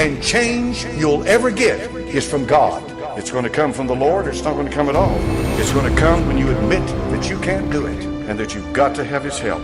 and change you'll ever get is from God. It's going to come from the Lord, or it's not going to come at all. It's going to come when you admit that you can't do it and that you've got to have His help.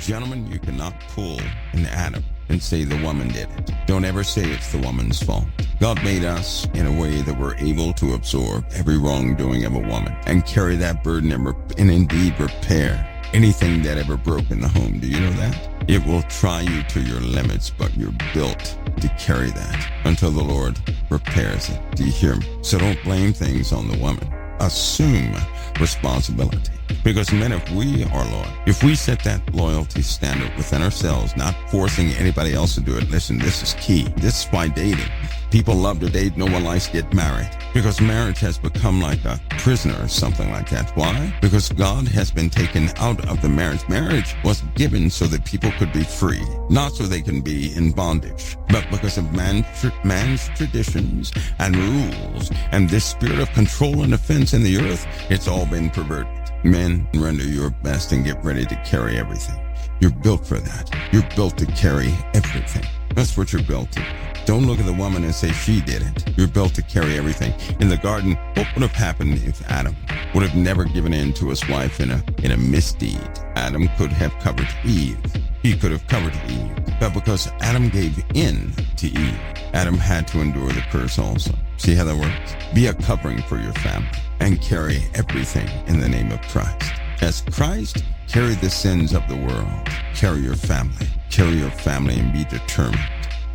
Gentlemen, you cannot pull an Adam and say the woman did it. Don't ever say it's the woman's fault. God made us in a way that we're able to absorb every wrongdoing of a woman and carry that burden and indeed repair anything that ever broke in the home. Do you know that? It will try you to your limits, but you're built to carry that until the Lord repairs it. Do you hear me? So don't blame things on the woman. Assume responsibility. Because men, if we are loyal, if we set that loyalty standard within ourselves, not forcing anybody else to do it, listen, this is key. This is why dating. People love to date. No one likes to get married. Because marriage has become like a prisoner or something like that. Why? Because God has been taken out of the marriage. Marriage was given so that people could be free, not so they can be in bondage, but because of man's traditions and rules and this spirit of control and offense in the earth, it's all been perverted. Men, render your best and get ready to carry everything. You're built for that. You're built to carry everything. That's what you're built to. Don't look at the woman and say she did it. You're built to carry everything. In the garden, what would have happened if Adam would have never given in to his wife in a misdeed? Adam could have covered Eve. He could have covered Eve. But because Adam gave in to Eve, Adam had to endure the curse also. See how that works? Be a covering for your family and carry everything in the name of Christ. As Christ carried the sins of the world, carry your family. Carry your family and be determined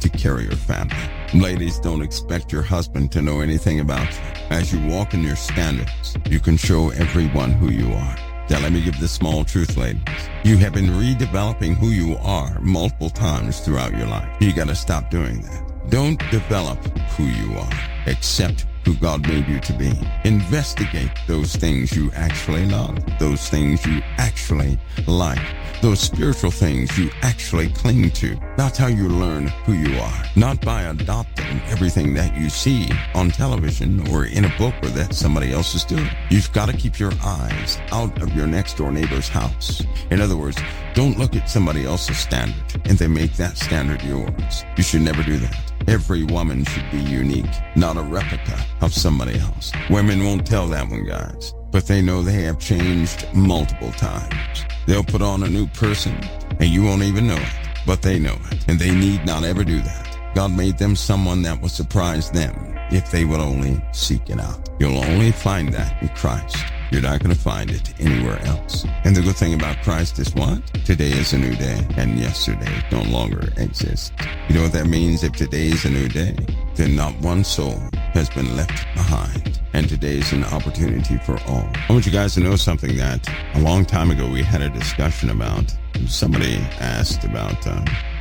to carry your family. Ladies, don't expect your husband to know anything about you. As you walk in your standards, you can show everyone who you are. Now let me give the small truth, ladies. You have been redeveloping who you are multiple times throughout your life. You got to stop doing that. Don't develop who you are. Accept who God made you to be. Investigate those things you actually love, those things you actually like, those spiritual things you actually cling to. That's how you learn who you are, not by adopting everything that you see on television or in a book or that somebody else is doing. You've got to keep your eyes out of your next door neighbor's house. In other words, don't look at somebody else's standard and then make that standard yours. You should never do that. Every woman should be unique, not a replica of somebody else. Women won't tell that one, guys, but they know they have changed multiple times. They'll put on a new person, and you won't even know it, but they know it, and they need not ever do that. God made them someone that will surprise them if they will only seek it out. You'll only find that in Christ. You're not going to find it anywhere else. And the good thing about Christ is what? Today is a new day, and yesterday no longer exists. You know what that means? If today is a new day, then not one soul has been left behind. And today is an opportunity for all. I want you guys to know something that a long time ago we had a discussion about. Somebody asked about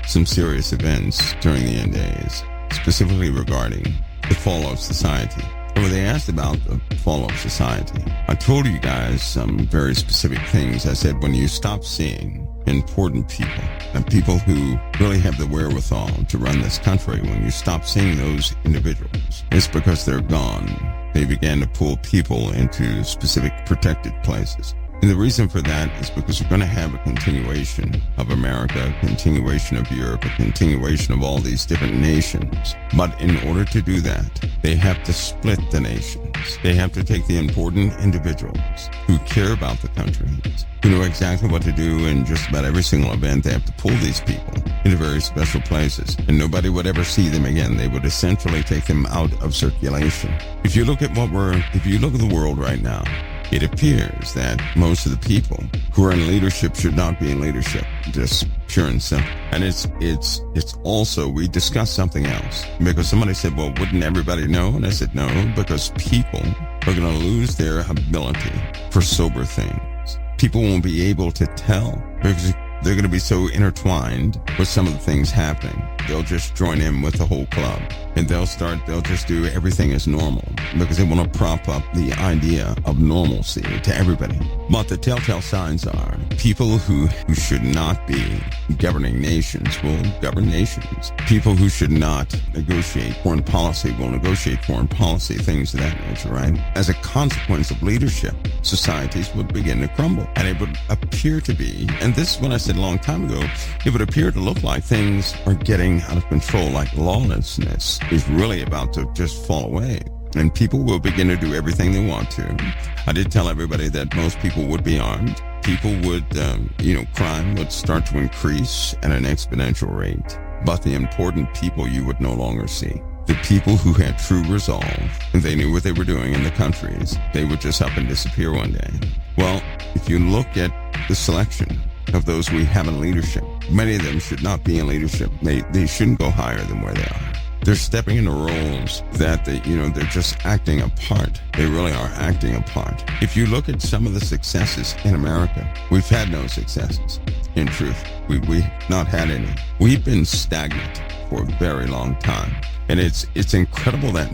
some serious events during the end days, specifically regarding the fall of society. And when they asked about the fall of society, I told you guys some very specific things. I said, when you stop seeing important people and people who really have the wherewithal to run this country, when you stop seeing those individuals, it's because they're gone. They began to pull people into specific protected places. And the reason for that is because we're going to have a continuation of America, a continuation of Europe, a continuation of all these different nations. But in order to do that, they have to split the nations. They have to take the important individuals who care about the countries, who know exactly what to do in just about every single event. They have to pull these people into very special places, and nobody would ever see them again. They would essentially take them out of circulation. If you look at the world right now, it appears that most of the people who are in leadership should not be in leadership, just pure and simple. And it's also, we discussed something else, because somebody said, well, wouldn't everybody know? And I said, no, because people are going to lose their ability for sober things. People won't be able to tell because they're going to be so intertwined with some of the things happening. They'll just join in with the whole club, and they'll just do everything as normal because they want to prop up the idea of normalcy to everybody. But the telltale signs are people who should not be governing nations will govern nations. People who should not negotiate foreign policy will negotiate foreign policy, things of that nature, right? As a consequence of leadership, societies would begin to crumble. And it would appear to be, and this is what I said a long time ago, it would appear to look like things are getting out of control, like lawlessness is really about to just fall away. And people will begin to do everything they want to. I did tell everybody that most people would be armed. People would, crime would start to increase at an exponential rate. But the important people you would no longer see. The people who had true resolve, and they knew what they were doing in the countries, they would just up and disappear one day. Well, if you look at the selection of those we have in leadership, many of them should not be in leadership. They shouldn't go higher than where they are. They're stepping into roles that they're just acting a part. They really are acting a part. If you look at some of the successes in America, we've had no successes. In truth, we've not had any. We've been stagnant for a very long time. And it's incredible that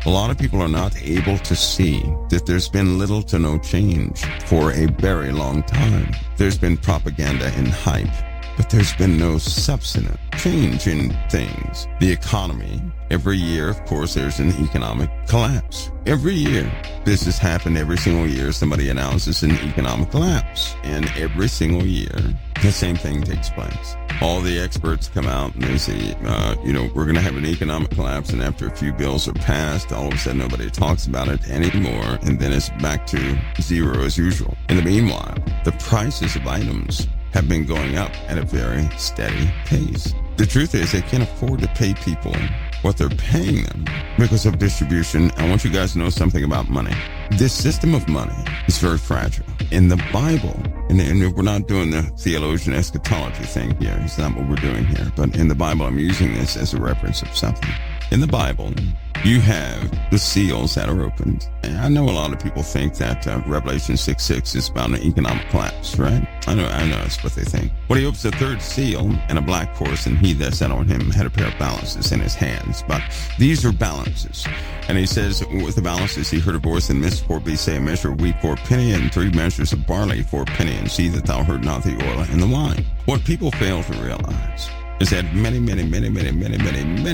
a lot of people are not able to see that there's been little to no change for a very long time. There's been propaganda and hype, but there's been no substantive change in things. The economy, every year, of course, there's an economic collapse. Every year, this has happened every single year. Somebody announces an economic collapse. And every single year, the same thing takes place. All the experts come out and they say, we're going to have an economic collapse. And after a few bills are passed, all of a sudden nobody talks about it anymore. And then it's back to zero as usual. In the meanwhile, the prices of items have been going up at a very steady pace. The truth is they can't afford to pay people what they're paying them because of distribution. I want you guys to know something about money. This system of money is very fragile. In the Bible, and we're not doing the theologian eschatology thing here. It's not what we're doing here. But in the Bible, I'm using this as a reference of something. In the Bible, you have the seals that are opened. And I know a lot of people think that Revelation 6:6 is about an economic collapse, right? I know that's what they think. Well, he opens the third seal, and a black horse, and he that sat on him had a pair of balances in his hands. But these are balances. And he says, with the balances, he heard a voice in the midst for be say, a measure of wheat for a penny, and 3 measures of barley for a penny, and see that thou hurt not the oil and the wine. What people fail to realize is that many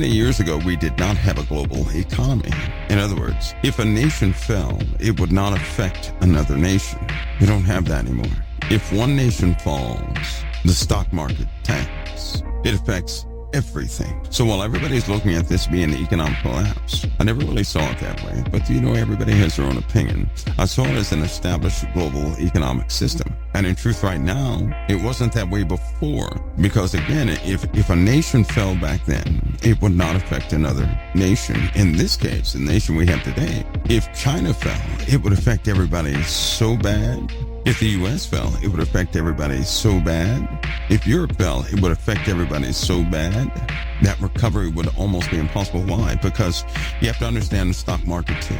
years ago, we did not have a global economy. In other words, if a nation fell, it would not affect another nation. We don't have that anymore. If one nation falls, the stock market tanks. It affects everything. So while everybody's looking at this being an economic collapse, I never really saw it that way. But everybody has their own opinion. I saw it as an established global economic system. And in truth, right now, it wasn't that way before. Because again, if a nation fell back then, it would not affect another nation. In this case, the nation we have today, if China fell, it would affect everybody so bad. If the U.S. fell, it would affect everybody so bad. If Europe fell, it would affect everybody so bad that recovery would almost be impossible. Why? Because you have to understand the stock market too.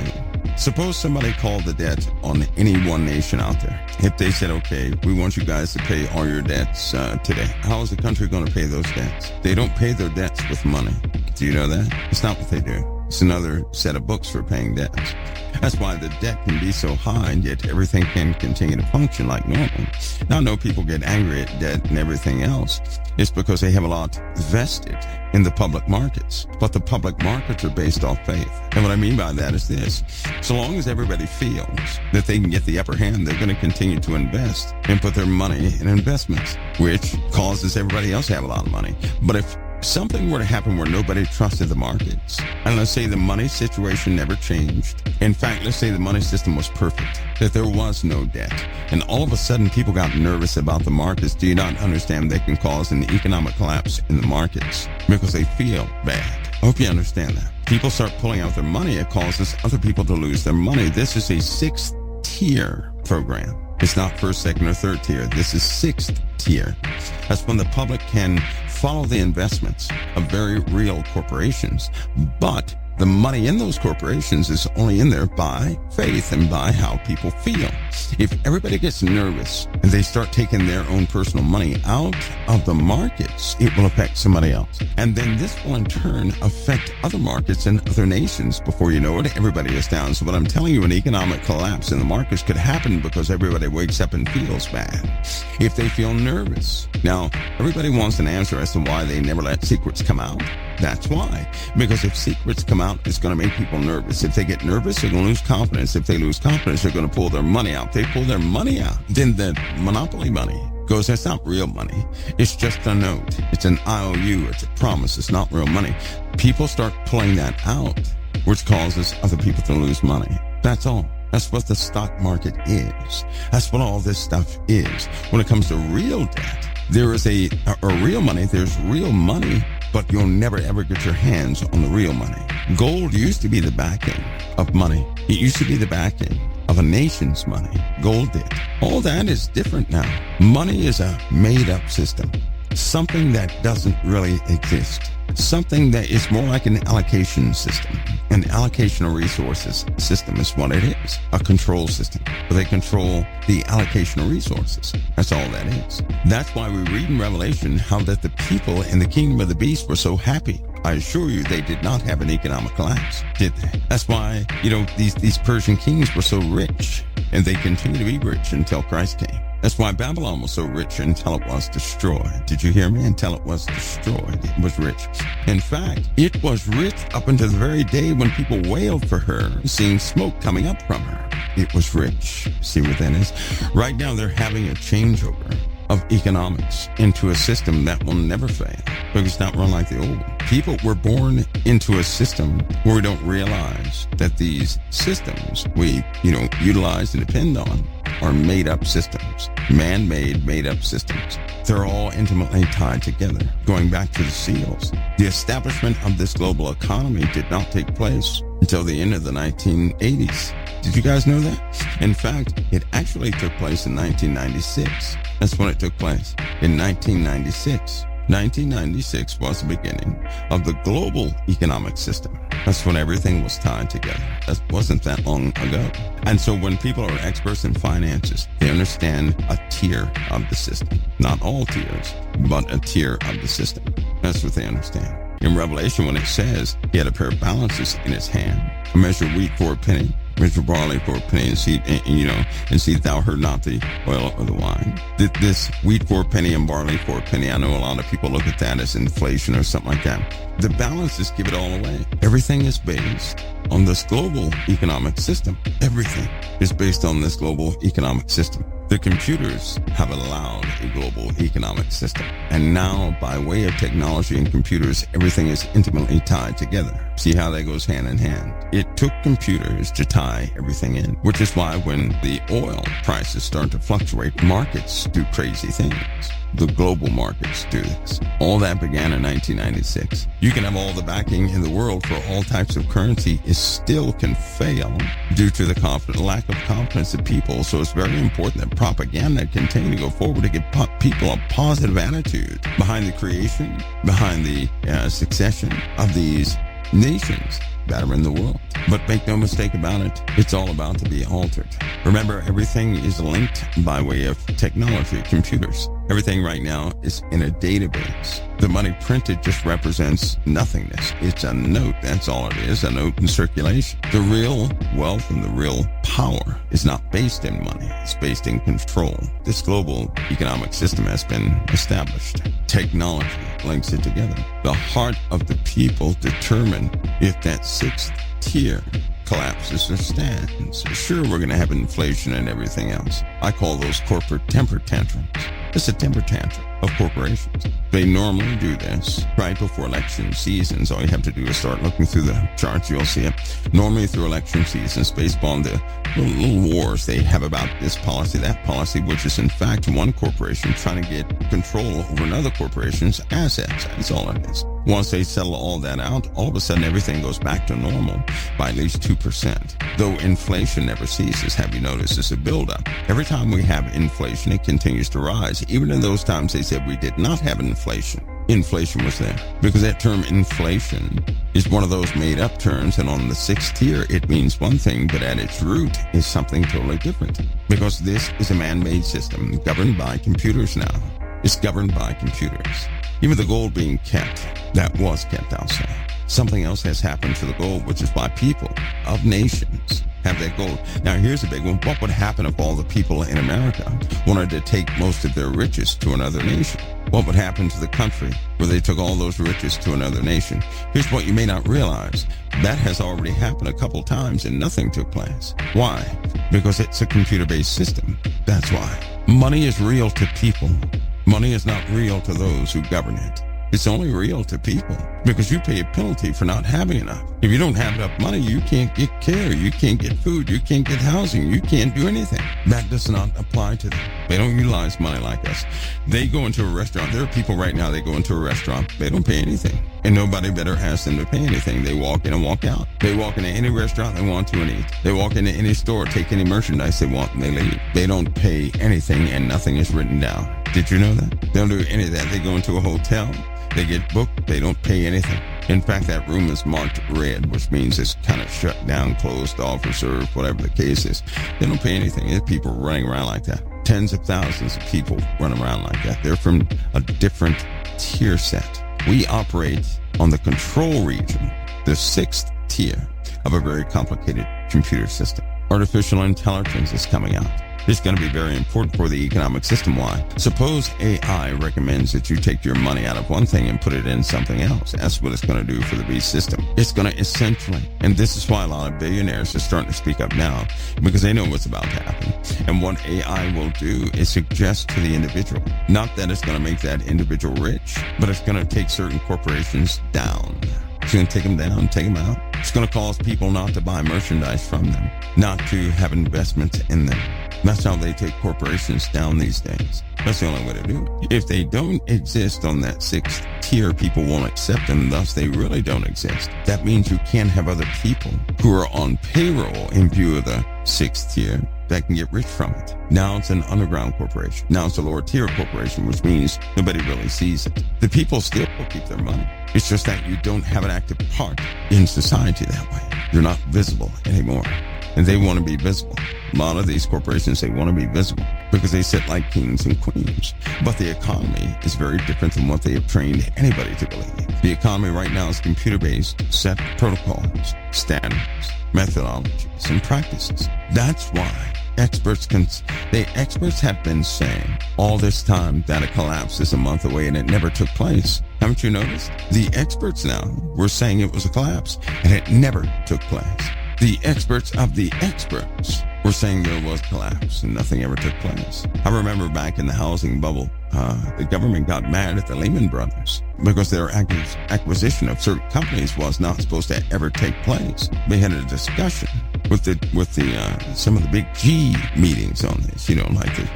Suppose somebody called the debt on any one nation out there. If they said, okay, we want you guys to pay all your debts today. How is the country going to pay those debts? They don't pay their debts with money. Do you know that? It's not what they do. It's another set of books for paying debts. That's why the debt can be so high, and yet everything can continue to function like normal. Now, I know people get angry at debt and everything else. It's because they have a lot vested in the public markets. But the public markets are based off faith. And what I mean by that is this. So long as everybody feels that they can get the upper hand, they're going to continue to invest and put their money in investments, which causes everybody else to have a lot of money. But if something were to happen where nobody trusted the markets, and let's say the money situation never changed. In fact, let's say the money system was perfect, that there was no debt, and all of a sudden people got nervous about the markets. Do you not understand they can cause an economic collapse in the markets because they feel bad? I hope you understand that. People start pulling out their money, it causes other people to lose their money. This is a 6th tier program. It's not first, second, or third tier. This is 6th tier. That's when the public can follow the investments of very real corporations, but the money in those corporations is only in there by faith and by how people feel. If everybody gets nervous and they start taking their own personal money out of the markets, it will affect somebody else. And then this will in turn affect other markets and other nations. Before you know it, everybody is down. So what I'm telling you, an economic collapse in the markets could happen because everybody wakes up and feels bad. If they feel nervous. Now, everybody wants an answer as to why they never let secrets come out. That's why. Because if secrets come out, it's going to make people nervous. If they get nervous, they're going to lose confidence. If they lose confidence, they're going to pull their money out. If they pull their money out, then the monopoly money goes, that's not real money. It's just a note. It's an IOU. It's a promise. It's not real money. People start pulling that out, which causes other people to lose money. That's all. That's what the stock market is. That's what all this stuff is. When it comes to real debt, there is a real money. There's real money, but you'll never ever get your hands on the real money. Gold used to be the backing of money. It used to be the backing of a nation's money. Gold did. All that is different now. Money is a made-up system. Something that doesn't really exist. Something that is more like an allocation system. An allocation of resources system is what it is. A control system. Where they control the allocation of resources. That's all that is. That's why we read in Revelation how that the people in the kingdom of the beast were so happy. I assure you they did not have an economic collapse, did they? That's why, these Persian kings were so rich. And they continue to be rich until Christ came. That's why Babylon was so rich until it was destroyed. Did you hear me? Until it was destroyed. It was rich. In fact, it was rich up until the very day when people wailed for her, seeing smoke coming up from her. It was rich. See what that is? Right now, they're having a changeover of economics into a system that will never fail because it's not run like the old one. People were born into a system where we don't realize that these systems we, utilize and depend on are made-up systems, man-made, made-up systems. They're all intimately tied together. Going back to the SEALs, the establishment of this global economy did not take place until the end of the 1980s. Did you guys know that? In fact, it actually took place in 1996. That's when it took place, in 1996. 1996 was the beginning of the global economic system. That's when everything was tied together. That wasn't that long ago. And so when people are experts in finances, they understand a tier of the system. Not all tiers, but a tier of the system. That's what they understand. In Revelation, when it says he had a pair of balances in his hand, a measure of wheat for a penny, measure barley for a penny, and see thou heard not the oil or the wine. This wheat for a penny and barley for a penny, I know a lot of people look at that as inflation or something like that. The balances give it all away. Everything is based on this global economic system. Everything is based on this global economic system. The computers have allowed a global economic system. And now, by way of technology and computers, everything is intimately tied together. See how that goes hand in hand? It took computers to tie everything in, which is why when the oil prices start to fluctuate, markets do crazy things. The global markets do this. All that began in 1996. You can have all the backing in the world for all types of currency. It still can fail due to the lack of confidence of people. So it's very important that propaganda continue to go forward to give people a positive attitude behind the creation, behind the succession of these nations that are in the world. But make no mistake about it, it's all about to be altered. Remember, everything is linked by way of technology, computers. Everything right now is in a database. The money printed just represents nothingness. It's a note, that's all it is, a note in circulation. The real wealth and the real power is not based in money, it's based in control. This global economic system has been established. Technology links it together. The heart of the people determine if that sixth tier collapses or stands. Sure, we're going to have inflation and everything else. I call those corporate temper tantrums. It's a temper tantrum of corporations. They normally do this right before election seasons. All you have to do is start looking through the charts. You'll see it. Normally through election seasons, based on the little wars they have about this policy, that policy, which is in fact one corporation trying to get control over another corporation's assets. That's all it is. Once they settle all that out, all of a sudden everything goes back to normal by at least 2%. Though inflation never ceases, have you noticed? It's a buildup. Every time we have inflation, it continues to rise. Even in those times they said we did not have inflation, inflation was there. Because that term inflation is one of those made-up terms, and on the sixth tier, it means one thing, but at its root is something totally different. Because this is a man-made system governed by computers now. It's governed by computers. Even the gold being kept, that was kept outside. Something else has happened to the gold, which is why people of nations have that gold. Now, here's a big one. What would happen if all the people in America wanted to take most of their riches to another nation? What would happen to the country where they took all those riches to another nation? Here's what you may not realize. That has already happened a couple times and nothing took place. Why? Because it's a computer-based system. That's why. Money is real to people. Money is not real to those who govern it. It's only real to people because you pay a penalty for not having enough. If you don't have enough money, you can't get care, you can't get food, you can't get housing, you can't do anything. That does not apply to them. They don't utilize money like us. They go into a restaurant. There are people right now, they go into a restaurant, they don't pay anything. And nobody better ask them to pay anything. They walk in and walk out. They walk into any restaurant they want to and eat. They walk into any store, take any merchandise they want, and they leave. They don't pay anything and nothing is written down. Did you know that? They don't do any of that. They go into a hotel. They get booked. They don't pay anything. In fact, that room is marked red, which means it's kind of shut down, closed off, reserved, whatever the case is. They don't pay anything. There's people running around like that. Tens of thousands of people run around like that. They're from a different tier set. We operate on the control region, the sixth tier of a very complicated computer system. Artificial intelligence is coming out. It's going to be very important for the economic system. Why? Suppose AI recommends that you take your money out of one thing and put it in something else. That's what it's going to do for the beast system. It's going to essentially, and this is why a lot of billionaires are starting to speak up now, because they know what's about to happen. And what AI will do is suggest to the individual, not that it's going to make that individual rich, but it's going to take certain corporations down. It's going to take them down, take them out. It's going to cause people not to buy merchandise from them, not to have investments in them. That's how they take corporations down these days. That's the only way to do it. If they don't exist on that sixth tier, people won't accept them, thus they really don't exist. That means you can't have other people who are on payroll in view of the sixth tier that can get rich from it. Now it's an underground corporation. Now it's a lower tier corporation, which means nobody really sees it. The people still keep their money. It's just that you don't have an active part in society that way. You're not visible anymore. And they want to be visible. A lot of these corporations, they want to be visible because they sit like kings and queens. But the economy is very different than what they have trained anybody to believe. The economy right now is computer-based, set protocols, standards, methodologies, and practices. That's why experts have been saying all this time that a collapse is a month away and it never took place. Haven't you noticed? The experts now were saying it was a collapse and it never took place. The experts of the experts were saying there was collapse and nothing ever took place. I remember back in the housing bubble, the government got mad at the Lehman Brothers because their acquisition of certain companies was not supposed to ever take place. They had a discussion with some of the big G meetings on this, like the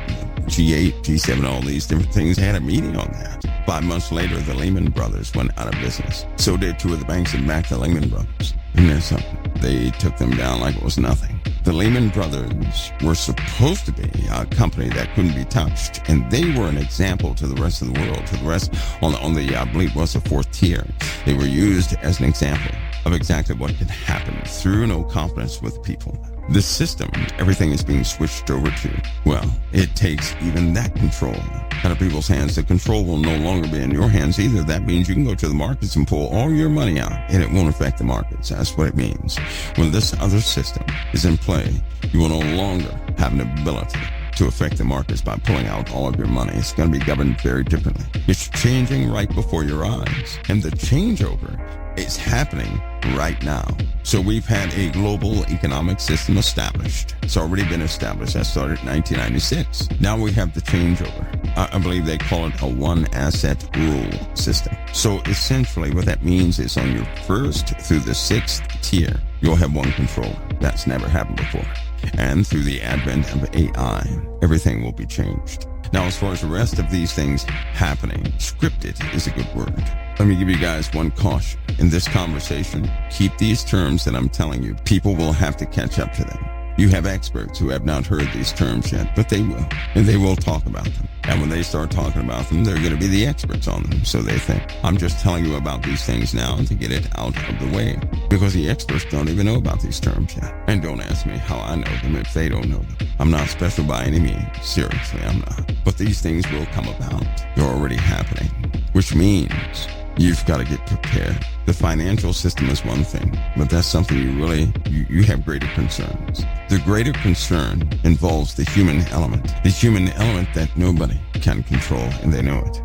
G8, G7, all these different things. They had a meeting on that. 5 months later, the Lehman Brothers went out of business. So did two of the banks that backed the Lehman Brothers. And there's something. They took them down like it was nothing. The Lehman Brothers were supposed to be a company that couldn't be touched, and they were an example to the rest of the world, to the rest on the I believe it was the fourth tier. They were used as an example of exactly what can happen through no confidence with people. The system, everything is being switched over to. Well, it takes even that control out of people's hands. The control will no longer be in your hands either. That means you can go to the markets and pull all your money out, and it won't affect the markets. That's what it means. When this other system is in play, you will no longer have an ability to affect the markets by pulling out all of your money. It's going to be governed very differently. It's changing right before your eyes, and the changeover is happening right now. So we've had a global economic system established. It's already been established. That started in 1996. Now we have the changeover. I believe they call it a one asset rule system. So essentially what that means is on your first through the sixth tier, you'll have one controller. That's never happened before. And through the advent of AI, everything will be changed. Now, as far as the rest of these things happening, scripted is a good word. Let me give you guys one caution. In this conversation, keep these terms that I'm telling you. People will have to catch up to them. You have experts who have not heard these terms yet, but they will, and they will talk about them. And when they start talking about them, they're going to be the experts on them, so they think. I'm just telling you about these things now to get it out of the way, because the experts don't even know about these terms yet. And don't ask me how I know them if they don't know them. I'm not special by any means. Seriously, I'm not. But these things will come about. They're already happening, which means you've got to get prepared. The financial system is one thing, but that's something you have greater concerns. The greater concern involves the human element that nobody can control, and they know it.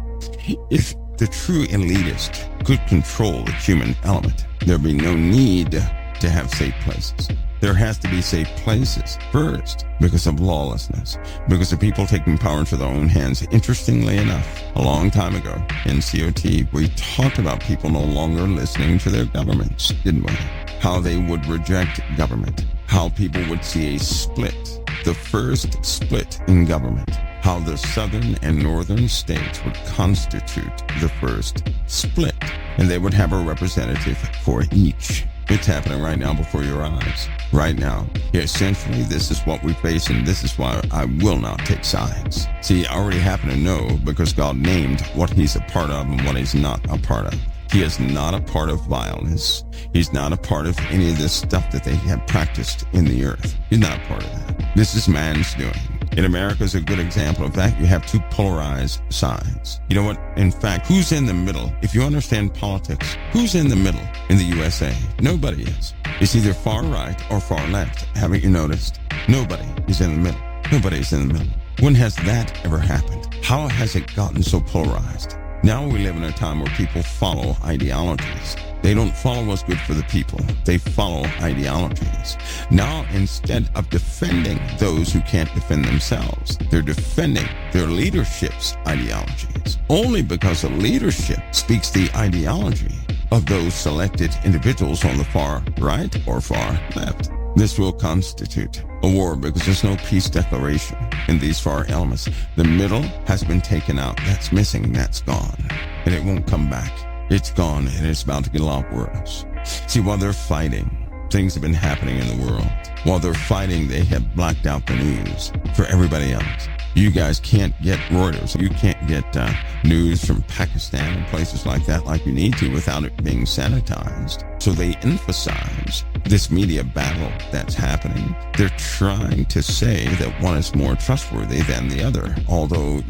If the true elitist could control the human element, there'd be no need to have safe places. There has to be safe places first because of lawlessness, because of people taking power into their own hands. Interestingly enough, a long time ago in COT, we talked about people no longer listening to their governments, didn't we? How they would reject government, how people would see a split, the first split in government, how the southern and northern states would constitute the first split, and they would have a representative for each. It's happening right now before your eyes. Right now. Essentially, this is what we face, and this is why I will not take sides. See, I already happen to know because God named what he's a part of and what he's not a part of. He is not a part of violence. He's not a part of any of this stuff that they have practiced in the earth. He's not a part of that. This is man's doing. In America is a good example of that. You have two polarized sides. You know what? In fact, who's in the middle? If you understand politics, who's in the middle in the USA? Nobody is. It's either far right or far left. Haven't you noticed? Nobody is in the middle. Nobody's in the middle. When has that ever happened? How has it gotten so polarized? Now we live in a time where people follow ideologies. They don't follow what's good for the people. They follow ideologies. Now, instead of defending those who can't defend themselves, they're defending their leadership's ideologies. Only because the leadership speaks the ideology of those selected individuals on the far right or far left. This will constitute a war because there's no peace declaration in these far elements. The middle has been taken out. That's missing. That's gone. And it won't come back. It's gone, and it's about to get a lot worse. See, while they're fighting, things have been happening in the world. While they're fighting, they have blacked out the news for everybody else. You guys can't get Reuters. You can't get news from Pakistan and places like that like you need to without it being sanitized. So they emphasize this media battle that's happening. They're trying to say that one is more trustworthy than the other. Although,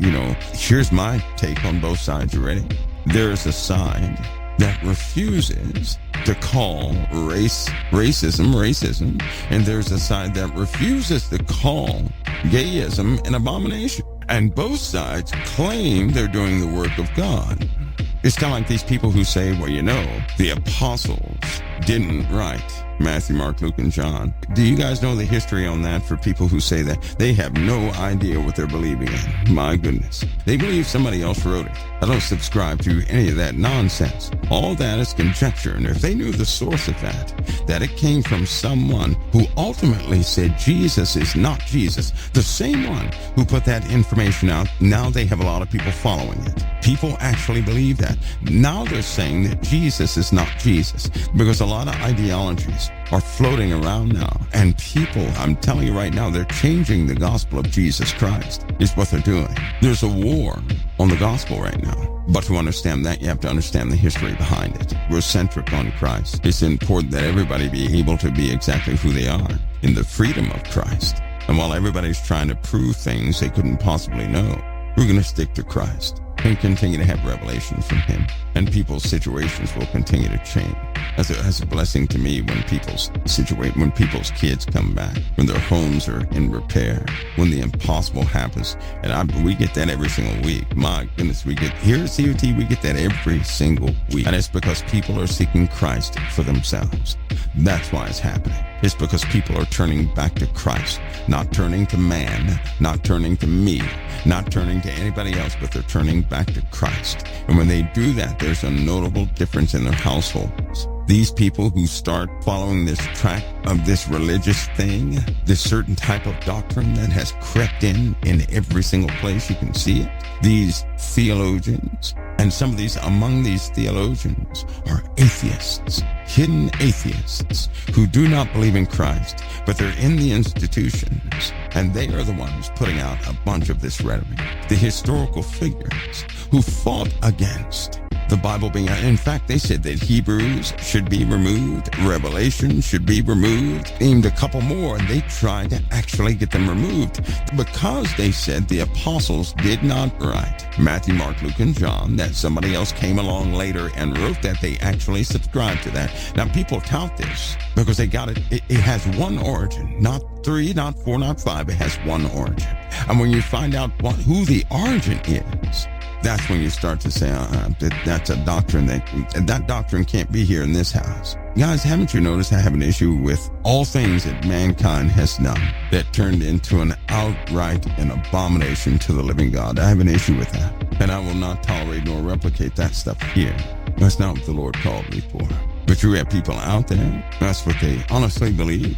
here's my take on both sides. You ready? There's a side that refuses to call racism, and there's a side that refuses to call gayism an abomination. And both sides claim they're doing the work of God. It's kind of like these people who say, the apostles didn't write Matthew, Mark, Luke, and John. Do you guys know the history on that for people who say that? They have no idea what they're believing in. My goodness. They believe somebody else wrote it. I don't subscribe to any of that nonsense. All that is conjecture. And if they knew the source of that it came from someone who ultimately said Jesus is not Jesus, the same one who put that information out, now they have a lot of people following it. People actually believe that. Now they're saying that Jesus is not Jesus because a lot of ideologies are floating around now. And people, I'm telling you right now, they're changing the gospel of Jesus Christ is what they're doing. There's a war on the gospel right now. But to understand that, you have to understand the history behind it. We're centric on Christ. It's important that everybody be able to be exactly who they are in the freedom of Christ. And while everybody's trying to prove things they couldn't possibly know, we're going to stick to Christ and continue to have revelation from him. And people's situations will continue to change. That's a blessing to me when people's kids come back, when their homes are in repair, when the impossible happens. And we get that every single week. My goodness, here at COT, we get that every single week. And it's because people are seeking Christ for themselves. That's why it's happening. It's because people are turning back to Christ, not turning to man, not turning to me, not turning to anybody else, but they're turning back to Christ. And when they do that, there's a notable difference in their households. These people who start following this track of this religious thing, this certain type of doctrine that has crept in every single place you can see it, these theologians And some of these, among these theologians, are atheists, hidden atheists, who do not believe in Christ, but they're in the institutions, and they are the ones putting out a bunch of this rhetoric. The historical figures who fought against the Bible being, in fact, they said that Hebrews should be removed, Revelation should be removed, named a couple more, and they tried to actually get them removed because they said the apostles did not write Matthew, Mark, Luke, and John, that somebody else came along later and wrote that. They actually subscribed to that. Now, people tout this because they got it. It has one origin, not 3, not 4, not 5. It has one origin. And when you find out who the origin is, that's when you start to say, that's a doctrine that doctrine can't be here in this house. Guys, haven't you noticed I have an issue with all things that mankind has done that turned into an outright an abomination to the living God? I have an issue with that. And I will not tolerate nor replicate that stuff here. That's not what the Lord called me for. But you have people out there, that's what they honestly believe.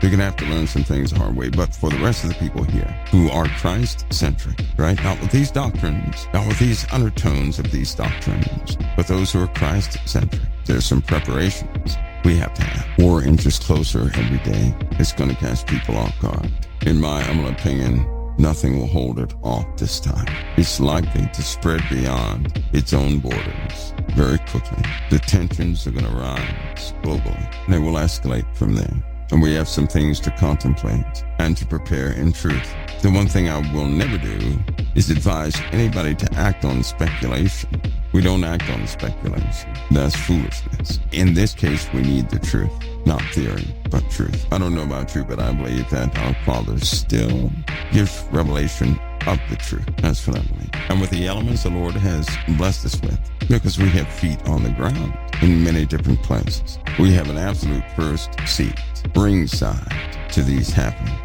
You're going to have to learn some things the hard way. But for the rest of the people here who are Christ-centric, right? Not with these doctrines, not with these undertones of these doctrines, but those who are Christ-centric, there's some preparations we have to have. 4 inches closer every day is going to catch people off guard. In my humble opinion, nothing will hold it off this time. It's likely to spread beyond its own borders very quickly. The tensions are going to rise globally, and they will escalate from there. And we have some things to contemplate and to prepare in truth. The one thing I will never do is advise anybody to act on speculation. We don't act on speculation. That's foolishness. In this case, we need the truth, not theory, but truth. I don't know about you, but I believe that our Father still gives revelation of the truth. That's what I believe. And with the elements the Lord has blessed us with, because we have feet on the ground in many different places. We have an absolute first seat, ringside to these happenings.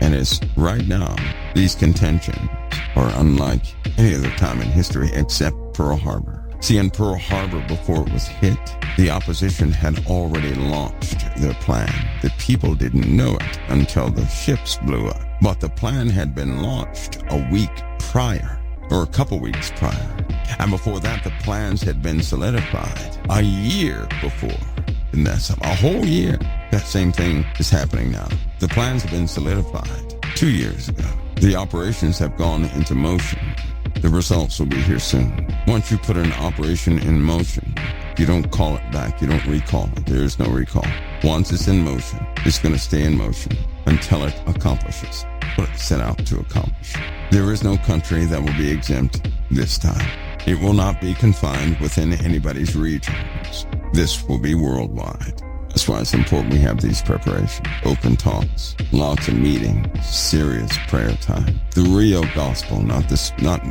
And it's right now, these contentions are unlike any other time in history except Pearl Harbor. See, in Pearl Harbor, before it was hit, the opposition had already launched their plan. The people didn't know it until the ships blew up. But the plan had been launched a week prior, or a couple weeks prior. And before that, the plans had been solidified a year before. And that's a whole year. That same thing is happening now. The plans have been solidified 2 years ago. The operations have gone into motion. The results will be here soon. Once you put an operation in motion, you don't call it back. You don't recall it. There is no recall. Once it's in motion, it's going to stay in motion until it accomplishes what it set out to accomplish. There is no country that will be exempt this time. It will not be confined within anybody's regions. This will be worldwide. That's why it's important we have these preparations, open talks, lots of meetings, serious prayer time. The real gospel, not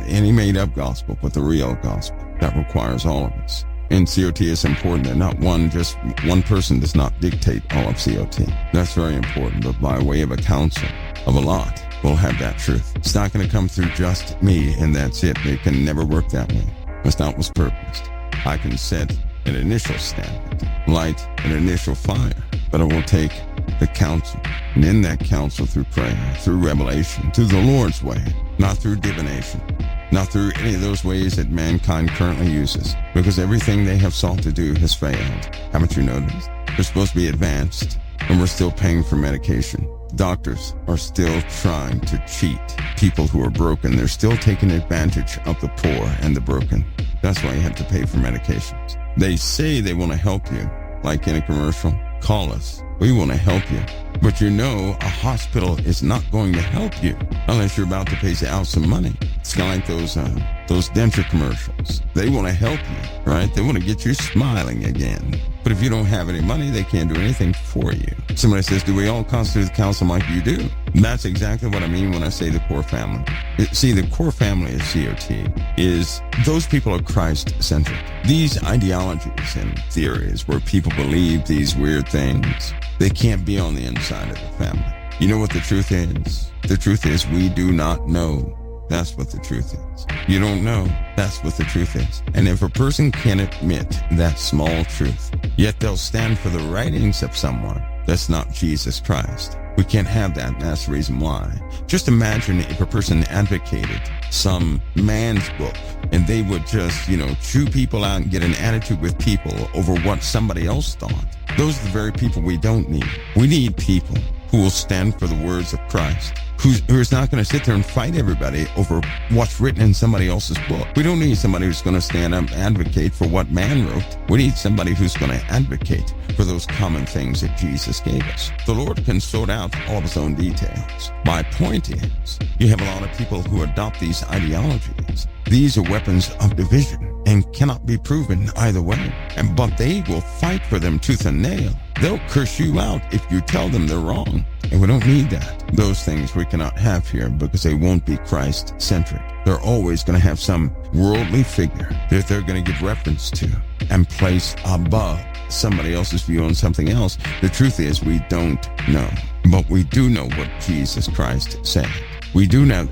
any made-up gospel, but the real gospel that requires all of us. In COT, it's important that just one person does not dictate all of COT. That's very important, but by way of a council of a lot, we'll have that truth. It's not going to come through just me and that's it. It can never work that way. That's not what's purposed. I can set an initial standard, light an initial fire, but it will take the counsel. And in that counsel, through prayer, through revelation, through the Lord's way, not through divination, not through any of those ways that mankind currently uses, because everything they have sought to do has failed. Haven't you noticed? They're supposed to be advanced, and we're still paying for medication. Doctors are still trying to cheat people who are broken. They're still taking advantage of the poor and the broken. That's why you have to pay for medications. They say they want to help you, like in a commercial. Call us. We want to help you. But you know a hospital is not going to help you unless you're about to pay out some money. It's kind of like those denture commercials. They want to help you, right? They want to get you smiling again. But if you don't have any money, they can't do anything for you. Somebody says, do we all constitute the council like you do? That's exactly what I mean when I say the core family. See, the core family of COT is those people are Christ-centric. These ideologies and theories where people believe these weird things, they can't be on the inside of the family. You know what the truth is? The truth is we do not know. That's what the truth is. You don't know. That's what the truth is. And if a person can't admit that small truth, yet they'll stand for the writings of someone that's not Jesus Christ, We can't have that. That's the reason why. Just imagine if a person advocated some man's book and they would just, chew people out and get an attitude with people over what somebody else thought. Those are the very people we don't need. We need people who will stand for the words of Christ, who is not going to sit there and fight everybody over what's written in somebody else's book. We don't need somebody who's going to stand up and advocate for what man wrote. We need somebody who's going to advocate for those common things that Jesus gave us. The Lord can sort out all of his own details. My point is, you have a lot of people who adopt these ideologies. These are weapons of division and cannot be proven either way. But they will fight for them tooth and nail. They'll curse you out if you tell them they're wrong. And we don't need that. Those things we cannot have here because they won't be Christ-centric. They're always going to have some worldly figure that they're going to give reference to and place above somebody else's view on something else. The truth is we don't know. But we do know what Jesus Christ said. We do know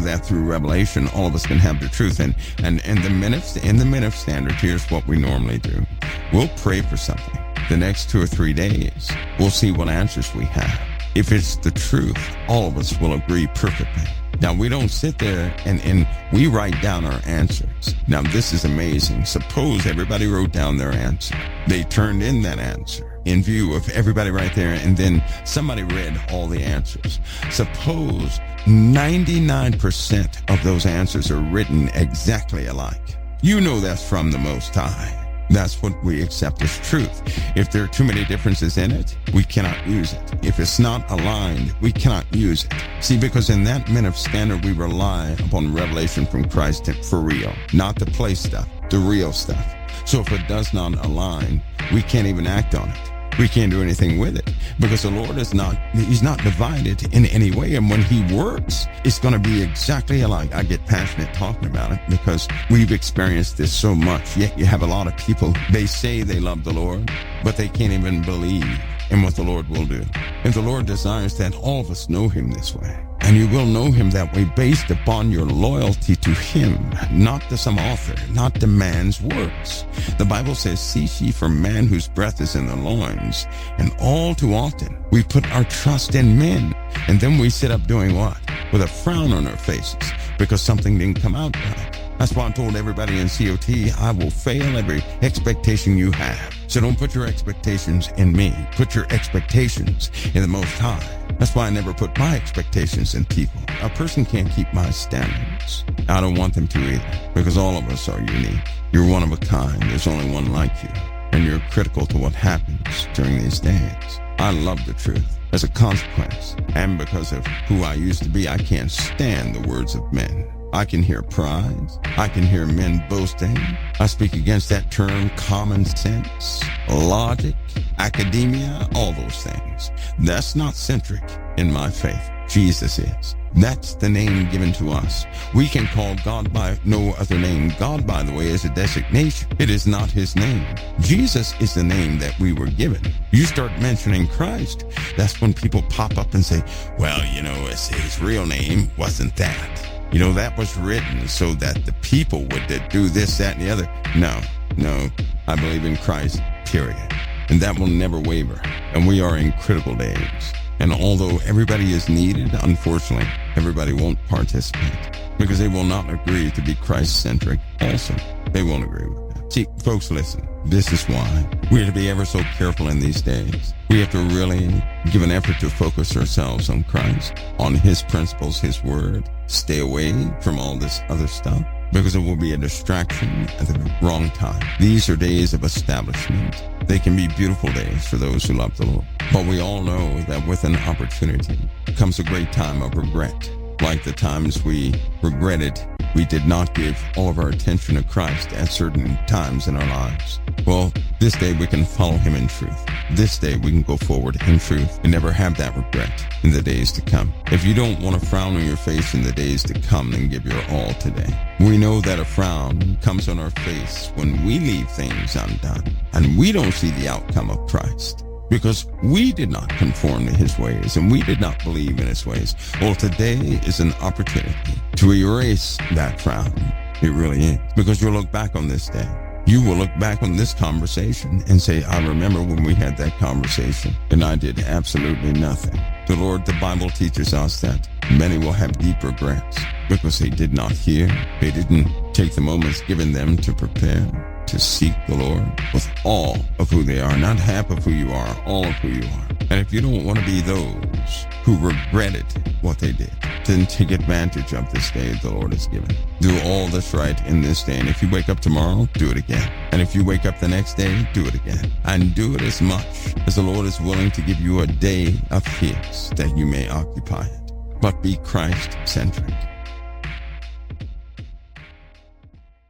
that through revelation, all of us can have the truth. And in the minute of standard, here's what we normally do. We'll pray for something. The next 2 or 3 days, we'll see what answers we have. If it's the truth, all of us will agree perfectly. Now, we don't sit there and we write down our answers. Now, this is amazing. Suppose everybody wrote down their answer. They turned in that answer in view of everybody right there, and then somebody read all the answers. Suppose 99% of those answers are written exactly alike. You know that's from the Most High. That's what we accept as truth. If there are too many differences in it, we cannot use it. If it's not aligned, we cannot use it. See, because in that minute of standard, we rely upon revelation from Christ for real, not the play stuff, the real stuff. So if it does not align, we can't even act on it. We can't do anything with it because the Lord is he's not divided in any way. And when he works, it's going to be exactly alike. I get passionate talking about it because we've experienced this so much. Yet you have a lot of people, they say they love the Lord, but they can't even believe in what the Lord will do. And the Lord desires that all of us know him this way. And you will know him that way based upon your loyalty to him, not to some author, not to man's works. The Bible says, cease ye from man whose breath is in the loins. And all too often, we put our trust in men. And then we sit up doing what? With a frown on our faces because something didn't come out right. That's why I told everybody in COT, I will fail every expectation you have. So don't put your expectations in me. Put your expectations in the Most High. That's why I never put my expectations in people. A person can't keep my standards. I don't want them to either, because all of us are unique. You're one of a kind. There's only one like you. And you're critical to what happens during these days. I love the truth. As a consequence, and because of who I used to be, I can't stand the words of men. I can hear pride. I can hear men boasting. I speak against that term, common sense, logic, academia, all those things. That's not centric in my faith. Jesus is. That's the name given to us. We can call God by no other name. God, by the way, is a designation. It is not his name. Jesus is the name that we were given. You start mentioning Christ, that's when people pop up and say, well, his real name wasn't that. That was written so that the people would do this, that, and the other. No, I believe in Christ, period. And that will never waver. And we are in critical days. And although everybody is needed, unfortunately, everybody won't participate because they will not agree to be Christ-centric also. They won't agree with that. See, folks, listen. This is why we have to be ever so careful in these days. We have to really give an effort to focus ourselves on Christ, on his principles, his word. Stay away from all this other stuff because it will be a distraction at the wrong time. These are days of establishment. They can be beautiful days for those who love the Lord. But we all know that with an opportunity comes a great time of regret. Like the times we regretted we did not give all of our attention to Christ at certain times in our lives. Well, this day we can follow him in truth. This day we can go forward in truth and never have that regret in the days to come. If you don't want to frown on your face in the days to come, then give your all today. We know that a frown comes on our face when we leave things undone and we don't see the outcome of Christ. Because we did not conform to his ways and we did not believe in his ways. Well, today is an opportunity to erase that frown. It really is. Because you'll look back on this day. You will look back on this conversation and say, I remember when we had that conversation and I did absolutely nothing The Lord, the Bible teaches us that many will have deep regrets because they did not hear. They didn't take the moments given them to prepare, to seek the Lord with all of who they are, not half of who you are, all of who you are. And if you don't want to be those who regretted what they did, then take advantage of this day the Lord has given. Do all that's right in this day. And if you wake up tomorrow, do it again. And if you wake up the next day, do it again. And do it as much as the Lord is willing to give you a day of His that you may occupy it. But be Christ-centric.